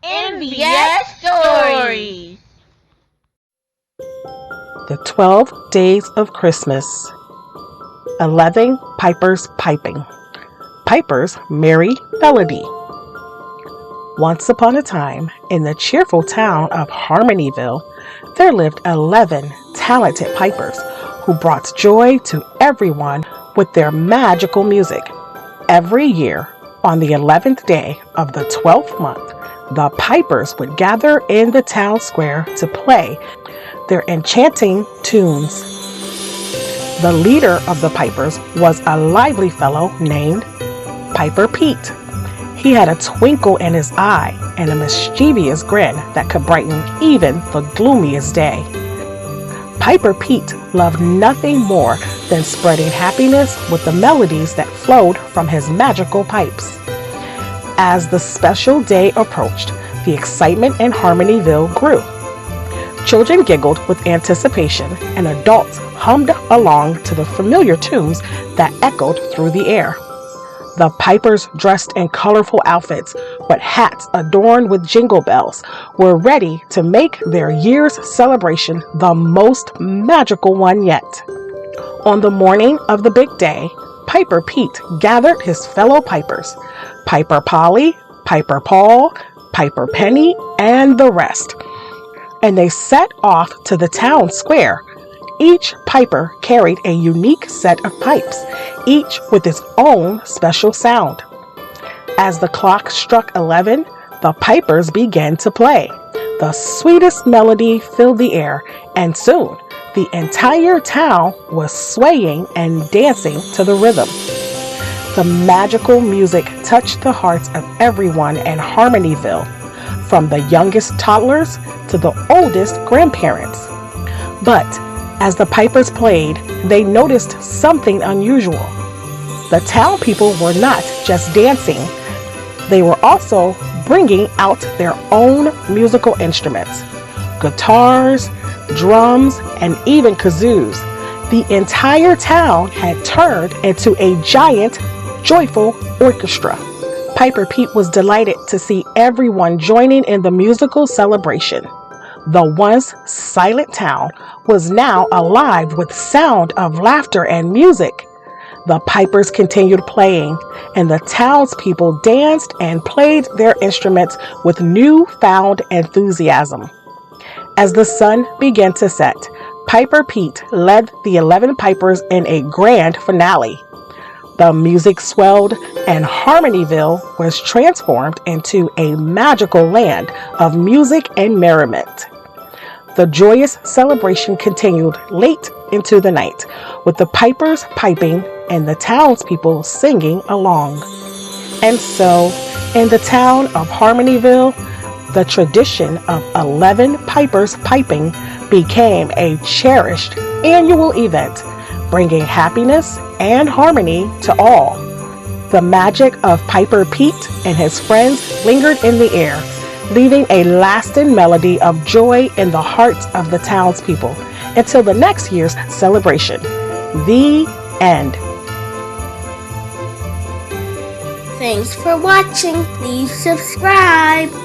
NVS Stories. The 12 Days of Christmas. 11 Pipers Piping. Piper's Merry Melody. Once upon a time, in the cheerful town of Harmonyville, there lived 11 talented pipers who brought joy to everyone with their magical music. Every year, on the 11th day of the 12th month, the pipers would gather in the town square to play their enchanting tunes. The leader of the pipers was a lively fellow named Piper Pete. He had a twinkle in his eye and a mischievous grin that could brighten even the gloomiest day. Piper Pete loved nothing more than spreading happiness with the melodies that flowed from his magical pipes. As the special day approached, the excitement in Harmonyville grew. Children giggled with anticipation, and adults hummed along to the familiar tunes that echoed through the air. The pipers, dressed in colorful outfits with hats adorned with jingle bells, were ready to make their year's celebration the most magical one yet. On the morning of the big day, Piper Pete gathered his fellow pipers, Piper Polly, Piper Paul, Piper Penny, and the rest, and they set off to the town square. Each piper carried a unique set of pipes, each with its own special sound. As the clock struck 11, the pipers began to play. The sweetest melody filled the air, and soon the entire town was swaying and dancing to the rhythm. The magical music touched the hearts of everyone in Harmonyville, from the youngest toddlers to the oldest grandparents. But as the pipers played, they noticed something unusual. The town people were not just dancing, they were also bringing out their own musical instruments, guitars, drums, and even kazoos. The entire town had turned into a giant, joyful orchestra. Piper Pete was delighted to see everyone joining in the musical celebration. The once silent town was now alive with sound of laughter and music. The pipers continued playing, and the townspeople danced and played their instruments with newfound enthusiasm. As the sun began to set, Piper Pete led the 11 pipers in a grand finale. The music swelled, and Harmonyville was transformed into a magical land of music and merriment. The joyous celebration continued late into the night, with the pipers piping and the townspeople singing along. And so, in the town of Harmonyville, the tradition of 11 pipers piping became a cherished annual event, bringing happiness and harmony to all. The magic of Piper Pete and his friends lingered in the air, leaving a lasting melody of joy in the hearts of the townspeople until the next year's celebration. The end. Thanks for watching. Please subscribe.